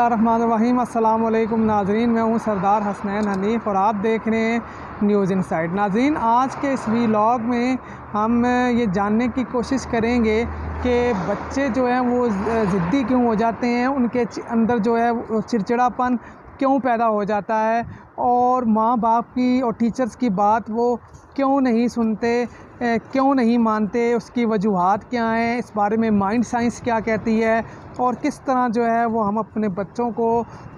बिस्मिल्लाहिर्रहमानिर्रहीम। अस्सलाम वालेकुम नाज़रीन, मैं हूं सरदार हसनैन हनीफ़ और आप देख रहे हैं न्यूज़ इनसाइड। नाज़रीन, आज के इस व्लॉग में हम ये जानने की कोशिश करेंगे कि बच्चे जो हैं वो ज़िद्दी क्यों हो जाते हैं, उनके अंदर जो है वो चिड़चिड़ापन क्यों पैदा हो जाता है और माँ बाप की और टीचर्स की बात वो क्यों नहीं सुनते, क्यों नहीं मानते, उसकी वजूहात क्या हैं, इस बारे में माइंड साइंस क्या कहती है और किस तरह जो है वो हम अपने बच्चों को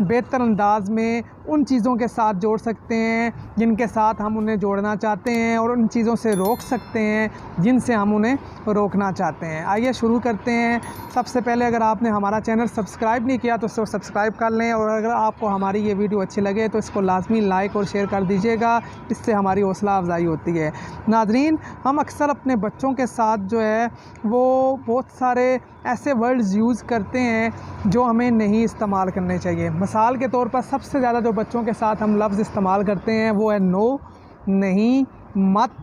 बेहतर अंदाज में उन चीज़ों के साथ जोड़ सकते हैं जिनके साथ हम उन्हें जोड़ना चाहते हैं और उन चीज़ों से रोक सकते हैं जिनसे हम उन्हें रोकना चाहते हैं। आइए शुरू करते हैं। सबसे पहले अगर आपने हमारा चैनल सब्सक्राइब नहीं किया तो इसको सब्सक्राइब कर लें और अगर आपको हमारी ये वीडियो अच्छी लगे तो इसको लाजमी लाइक और शेयर कर दीजिएगा, इससे हमारी हौसला अफजाई होती है। नाज़रीन, हम अक्सर अपने बच्चों के साथ जो है वो बहुत सारे ऐसे वर्ड्स यूज़ करते हैं जो हमें नहीं इस्तेमाल करने चाहिए। मिसाल के तौर पर सबसे ज़्यादा जो बच्चों के साथ हम लफ्ज़ इस्तेमाल करते हैं वो है नो, नहीं, मत।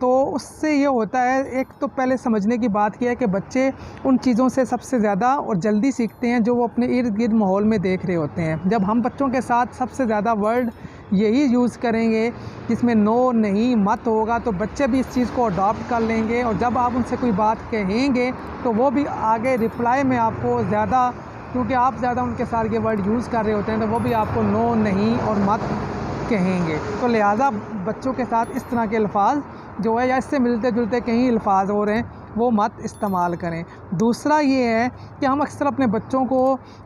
तो उससे ये होता है, एक तो पहले समझने की बात की है कि बच्चे उन चीज़ों से सबसे ज़्यादा और जल्दी सीखते हैं जो वो अपने इर्द गिर्द माहौल में देख रहे होते हैं। जब हम बच्चों के साथ सबसे ज़्यादा वर्ड यही यूज़ करेंगे जिसमें नो, नहीं, मत होगा तो बच्चे भी इस चीज़ को अडॉप्ट कर लेंगे और जब आप उनसे कोई बात कहेंगे तो वो भी आगे रिप्लाई में आपको ज़्यादा, क्योंकि आप ज़्यादा उनके साथ ये वर्ड यूज़ कर रहे होते हैं, तो वो भी आपको नो, नहीं और मत कहेंगे। तो लिहाजा बच्चों के साथ इस तरह के अल्फाज जो है या इससे मिलते जुलते कहीं अल्फाज हो रहे हैं वो मत इस्तेमाल करें। दूसरा ये है कि हम अक्सर अपने बच्चों को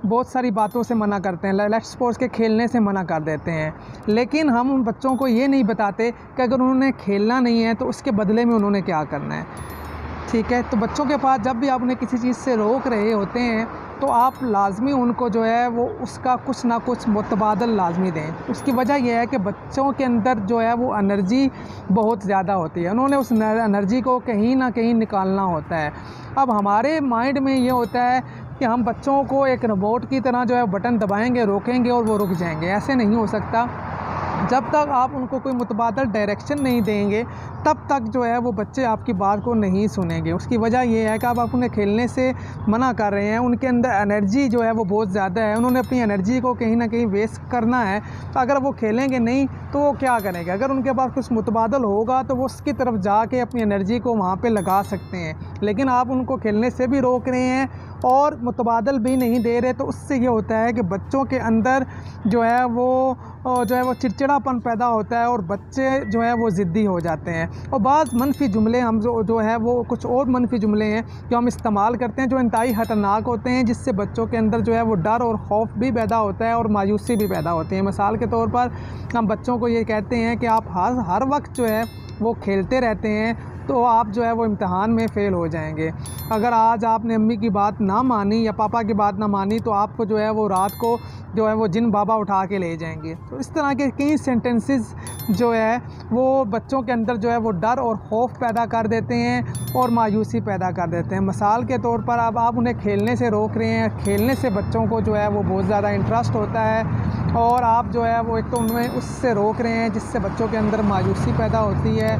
बहुत सारी बातों से मना करते हैं, लेट्स सपोज के खेलने से मना कर देते हैं, लेकिन हम उन बच्चों को ये नहीं बताते कि अगर उन्होंने खेलना नहीं है तो उसके बदले में उन्होंने क्या करना है। ठीक है, तो बच्चों के पास जब भी आप उन्हें किसी चीज़ से रोक रहे होते हैं तो आप लाजमी उनको जो है वो उसका कुछ ना कुछ मुतबादल लाजमी दें। उसकी वजह यह है कि बच्चों के अंदर जो है वो एनर्जी बहुत ज़्यादा होती है, उन्होंने उस एनर्जी को कहीं ना कहीं निकालना होता है। अब हमारे माइंड में ये होता है कि हम बच्चों को एक रोबोट की तरह जो है बटन दबाएंगे, रोकेंगे और वो रुक जाएंगे। ऐसे नहीं हो सकता। जब तक आप उनको कोई मुतबादल डायरेक्शन नहीं देंगे तब तक जो है वो बच्चे आपकी बात को नहीं सुनेंगे। उसकी वजह ये है कि आप उन्हें खेलने से मना कर रहे हैं, उनके अंदर एनर्जी जो है वो बहुत ज़्यादा है, उन्होंने अपनी एनर्जी को कहीं ना कहीं वेस्ट करना है। तो अगर वो खेलेंगे नहीं तो वो क्या करेंगे? अगर उनके पास कुछ मुतबादल होगा तो वो उसकी तरफ जाके अपनी एनर्जी को वहाँ पर लगा सकते हैं, लेकिन आप उनको खेलने से भी रोक रहे हैं और मुतबादल भी नहीं दे रहे। तो उससे ये होता है कि बच्चों के अंदर जो है वो चिड़चिड़ापन पैदा होता है और बच्चे जो है वो ज़िद्दी हो जाते हैं। और बाज़ मनफी जुमले हम जो है वो कुछ और मनफी जुमले हैं जो हम इस्तेमाल करते हैं जो इंतहाई ख़तरनाक होते हैं, जिससे बच्चों के अंदर जो है वो डर और खौफ भी पैदा होता है और मायूसी भी पैदा होती है। मिसाल के तौर पर हम बच्चों को ये कहते हैं कि आप हर वक्त जो है वो खेलते रहते हैं तो आप जो है वो इम्तिहान में फ़ेल हो जाएंगे। अगर आज आपने अम्मी की बात ना मानी या पापा की बात ना मानी तो आपको जो है वो रात को जो है वो जिन बाबा उठा के ले जाएंगे। तो इस तरह के कई सेंटेंसेस जो है वो बच्चों के अंदर जो है वो डर और खौफ पैदा कर देते हैं और मायूसी पैदा कर देते हैं। मिसाल के तौर पर अब आप उन्हें खेलने से रोक रहे हैं, खेलने से बच्चों को जो है वो बहुत ज़्यादा इंटरेस्ट होता है और आप जो है वो एक तो उन्हें उससे रोक रहे हैं जिससे बच्चों के अंदर मायूसी पैदा होती है।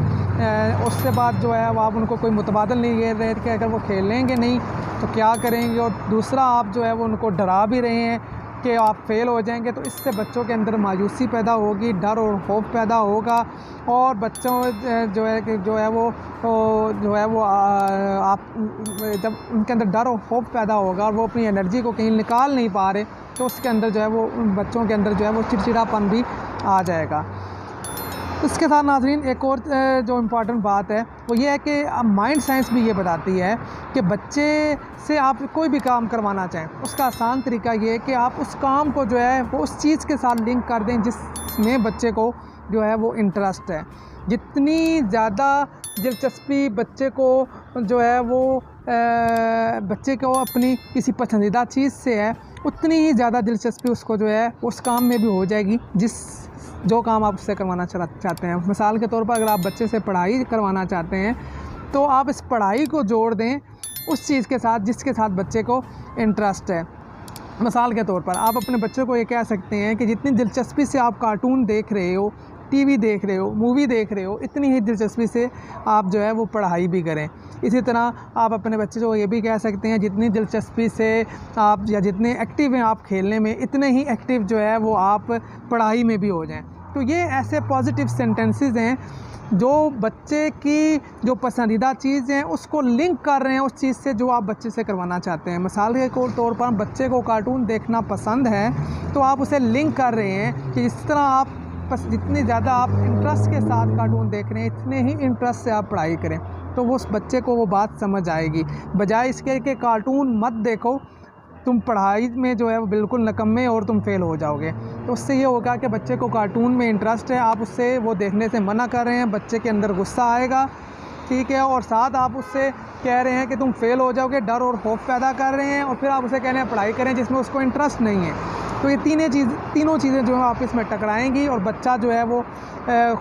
उसके बाद जो है वो आप उनको कोई मुतबादल नहीं दे रहे कि अगर वो खेलेंगे नहीं तो क्या करेंगे, और दूसरा आप जो है वो उनको डरा भी रहे हैं कि आप फेल हो जाएंगे। तो इससे बच्चों के अंदर मायूसी पैदा होगी, डर और खौफ पैदा होगा और बच्चों जो है वो आप जब उनके अंदर डर और खौफ पैदा होगा और वो अपनी एनर्जी को कहीं निकाल नहीं पा रहे तो उसके अंदर जो है वो बच्चों के अंदर जो है वो चिड़चिड़ापन भी आ जाएगा। इसके साथ नाज़रीन एक और जो इम्पॉर्टेंट बात है वो ये है कि माइंड साइंस भी ये बताती है कि बच्चे से आप कोई भी काम करवाना चाहें उसका आसान तरीका ये है कि आप उस काम को जो है वो उस चीज़ के साथ लिंक कर दें जिसमें बच्चे को जो है वो इंटरेस्ट है। जितनी ज़्यादा दिलचस्पी बच्चे को जो है वो बच्चे को अपनी किसी पसंदीदा चीज़ से है उतनी ही ज़्यादा दिलचस्पी उसको जो है उस काम में भी हो जाएगी जो काम आप उससे करवाना चाहते हैं। मिसाल के तौर पर अगर आप बच्चे से पढ़ाई करवाना चाहते हैं तो आप इस पढ़ाई को जोड़ दें उस चीज़ के साथ जिसके साथ बच्चे को इंटरेस्ट है। मिसाल के तौर पर आप अपने बच्चे को ये कह सकते हैं कि जितनी दिलचस्पी से आप कार्टून देख रहे हो टीवी देख रहे हो, मूवी देख रहे हो, इतनी ही दिलचस्पी से आप जो है वो पढ़ाई भी करें। इसी तरह आप अपने बच्चे को ये भी कह सकते हैं जितनी दिलचस्पी से आप या जितने एक्टिव हैं आप खेलने में, इतने ही एक्टिव जो है वो आप पढ़ाई में भी हो जाएं। तो ये ऐसे पॉजिटिव सेंटेंसेस हैं जो बच्चे की जो पसंदीदा चीज़ है उसको लिंक कर रहे हैं उस चीज़ से जो आप बच्चे से करवाना चाहते हैं। मिसाल के तौर पर बच्चे को कार्टून देखना पसंद है तो आप उसे लिंक कर रहे हैं कि जिस तरह आप जितनी ज़्यादा आप इंटरेस्ट के साथ कार्टून देख रहे हैं इतने ही इंटरेस्ट से आप पढ़ाई करें, तो वो उस बच्चे को वो बात समझ आएगी। बजाय इसके कि कार्टून मत देखो, तुम पढ़ाई में जो है वो बिल्कुल निकम्मे और तुम फेल हो जाओगे। तो उससे ये होगा कि बच्चे को कार्टून में इंटरेस्ट है, आप उससे वो देखने से मना कर रहे हैं, बच्चे के अंदर गुस्सा आएगा, ठीक है, और साथ आप उससे कह रहे हैं कि तुम फेल हो जाओगे, डर और खौफ पैदा कर रहे हैं, और फिर आप उसे कह रहे हैं पढ़ाई करें जिसमें उसको इंटरेस्ट नहीं है। तो ये तीनों चीज़ें जो है आपस में टकराएंगी और बच्चा जो है वो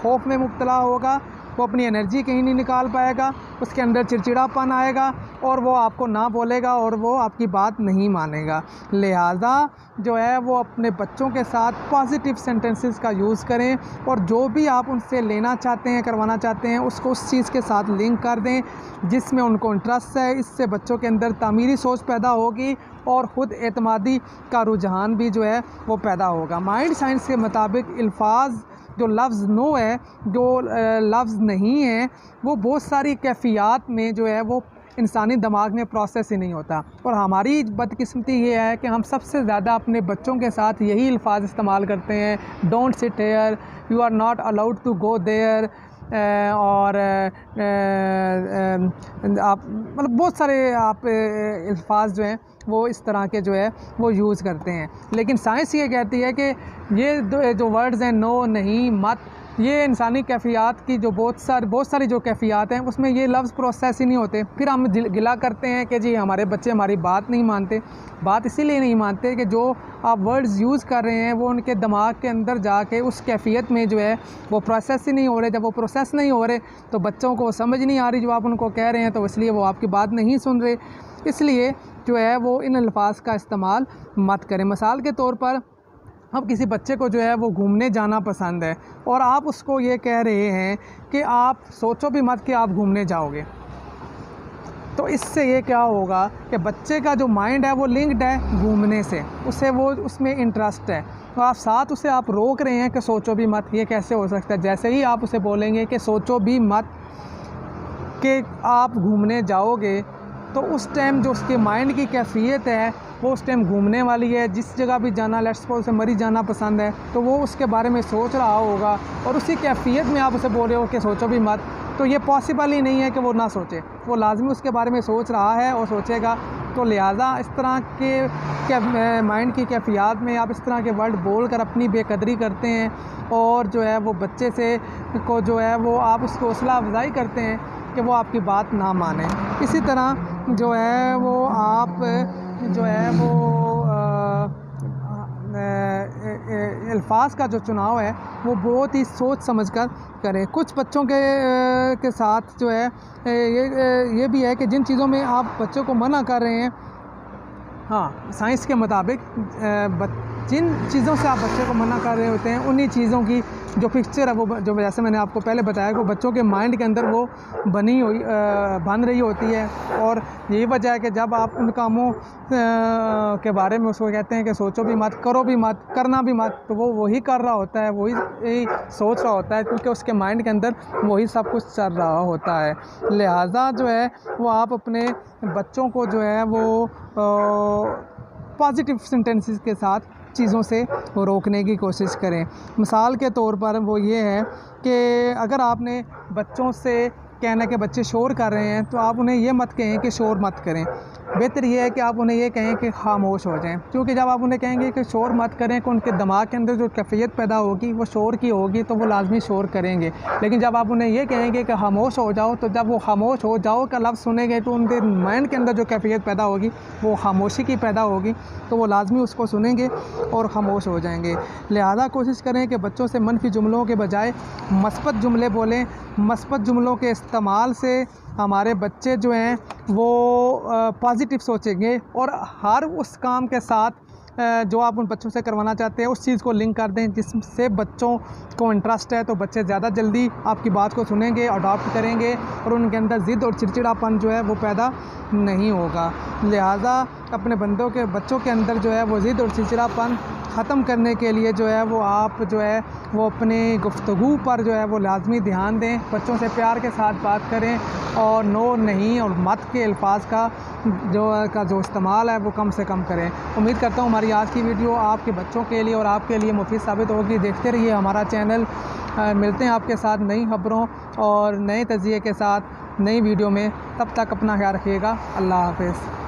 खौफ में मुब्तला होगा, वो अपनी एनर्जी कहीं नहीं निकाल पाएगा, उसके अंदर चिड़चिड़ापन आएगा और वो आपको ना बोलेगा और वो आपकी बात नहीं मानेगा। लिहाजा जो है वो अपने बच्चों के साथ पॉजिटिव सेंटेंसेस का यूज़ करें और जो भी आप उनसे लेना चाहते हैं, करवाना चाहते हैं, उसको उस चीज़ के साथ लिंक कर दें जिसमें उनको इंटरेस्ट है। इससे बच्चों के अंदर तामीरी सोच पैदा होगी और ख़ुद एतमादी का रुझान भी जो है वो पैदा होगा। माइंड साइंस के मुताबिक अल्फाज जो लफ्ज़ नो है, जो लफ्ज़ नहीं है, वो बहुत सारी कैफ़ियत में जो है वो इंसानी दिमाग में प्रोसेस ही नहीं होता। और हमारी बदकिस्मती ये है कि हम सबसे ज़्यादा अपने बच्चों के साथ यही अल्फाज इस्तेमाल करते हैं, don't sit here, you are not allowed to go there, और आप मतलब बहुत सारे आप अल्फाज जो हैं वो इस तरह के जो है वो यूज़ करते हैं। लेकिन साइंस ये कहती है कि ये जो वर्ड्स हैं नो, नहीं, मत, ये इंसानी कैफ़ियत की जो बहुत सारी जो कैफ़ियत हैं उसमें ये लफ्ज़ प्रोसेस ही नहीं होते। फिर हम गिला करते हैं कि जी हमारे बच्चे हमारी बात नहीं मानते। बात इसीलिए नहीं मानते कि जो आप वर्ड्स यूज़ कर रहे हैं वो उनके दिमाग के अंदर जाके उस कैफ़ियत में जो है वो प्रोसेस ही नहीं हो रहे। जब वो प्रोसेस नहीं हो रहे तो बच्चों को समझ नहीं आ रही जो आप उनको कह रहे हैं, तो इसलिए वो आपकी बात नहीं सुन रहे। इसलिए जो है वो इन अल्फाज का इस्तेमाल मत करें। मिसाल के तौर पर अब किसी बच्चे को जो है वो घूमने जाना पसंद है और आप उसको ये कह रहे हैं कि आप सोचो भी मत कि आप घूमने जाओगे, तो इससे ये क्या होगा कि बच्चे का जो माइंड है वो लिंक्ड है घूमने से, उसे वो उसमें इंटरेस्ट है। तो आप साथ उसे आप रोक रहे हैं कि सोचो भी मत। ये कैसे हो सकता है? जैसे ही आप उसे बोलेंगे कि सोचो भी मत कि आप घूमने जाओगे, तो उस टाइम जो उसके माइंड की कैफ़ियत है वो उस टाइम घूमने वाली है। जिस जगह भी जाना, लेट्स सपोज उसे मरी जाना पसंद है, तो वो उसके बारे में सोच रहा होगा और उसी कैफ़ियत में आप उसे बोल रहे हो कि सोचो भी मत, तो ये पॉसिबल ही नहीं है कि वो ना सोचे। वो लाजमी उसके बारे में सोच रहा है और सोचेगा। तो लिहाजा इस तरह के माइंड की कैफ़ियत में आप इस तरह के वर्ड बोल कर अपनी बेकदरी करते हैं और जो है वो बच्चे से को जो है वो आप उसको हौसला अफजाई करते हैं कि वो आपकी बात ना माने। इसी तरह जो है वो आप जो है वो अल्फाज का जो चुनाव है वो बहुत ही सोच समझकर करें। कुछ बच्चों के साथ जो है ये भी है कि जिन चीज़ों में आप बच्चों को मना कर रहे हैं, हाँ, साइंस के मुताबिक जिन चीज़ों से आप बच्चे को मना कर रहे होते हैं उन्हीं चीज़ों की जो पिक्चर है वो जो जैसे मैंने आपको पहले बताया कि बच्चों के माइंड के अंदर वो बन रही होती है। और यही वजह है कि जब आप उन कामों के बारे में उसको कहते हैं कि सोचो भी मत, करो भी मत, करना भी मत, तो वो वही कर रहा होता है, वही सोच रहा होता है, क्योंकि उसके माइंड के अंदर वही सब कुछ चल रहा होता है। लिहाजा जो है वो आप अपने बच्चों को जो है वो पॉजिटिव सेंटेंसेस के साथ चीज़ों से रोकने की कोशिश करें। मिसाल के तौर पर वो ये है कि अगर आपने बच्चों से कहना कि बच्चे शोर कर रहे हैं, तो आप उन्हें ये मत कहें कि शोर मत करें। बेहतर ये है कि आप उन्हें ये कहें कि खामोश हो जाएं, क्योंकि जब आप उन्हें कहेंगे कि शोर मत करें तो उनके दिमाग के अंदर जो कैफियत पैदा होगी वो शोर की होगी, तो वो लाजमी शोर करेंगे। लेकिन जब आप उन्हें ये कहेंगे कि खामोश हो जाओ, तो जब वो खामोश हो जाओ का लफ्ज़ सुनेंगे तो उनके माइंड के अंदर जो कैफियत पैदा होगी वो खामोशी की पैदा होगी, तो वो लाजमी उसको सुनेंगे और खामोश हो जाएंगे। लिहाजा कोशिश करें कि बच्चों से मनफी जुमलों के बजाय मस्बत जुमले बोलें। मस्बत जुमलों के इस्तेमाल से हमारे बच्चे जो हैं वो पॉजिटिव सोचेंगे और हर उस काम के साथ जो आप उन बच्चों से करवाना चाहते हैं उस चीज़ को लिंक कर दें जिससे बच्चों को इंटरेस्ट है, तो बच्चे ज़्यादा जल्दी आपकी बात को सुनेंगे, अडॉप्ट करेंगे और उनके अंदर ज़िद और चिड़चिड़ापन जो है वो पैदा नहीं होगा। लिहाजा अपने बच्चों के अंदर जो है वो ज़िद और चिड़चिड़ापन ख़त्म करने के लिए जो है वो आप जो है वो अपनी गुफ्तगू पर जो है वो लाजमी ध्यान दें। बच्चों से प्यार के साथ बात करें और नो, नहीं और मत के अल्फाज का जो इस्तेमाल है वो कम से कम करें। उम्मीद करता हूँ हमारी आज की वीडियो आपके बच्चों के लिए और आपके लिए मुफीद साबित होगी। देखते रहिए हमारा चैनल। मिलते हैं आपके साथ नई खबरों और नए तज़किये के साथ नई वीडियो में। तब तक अपना ख्याल रखिएगा। अल्लाह हाफ़िज़।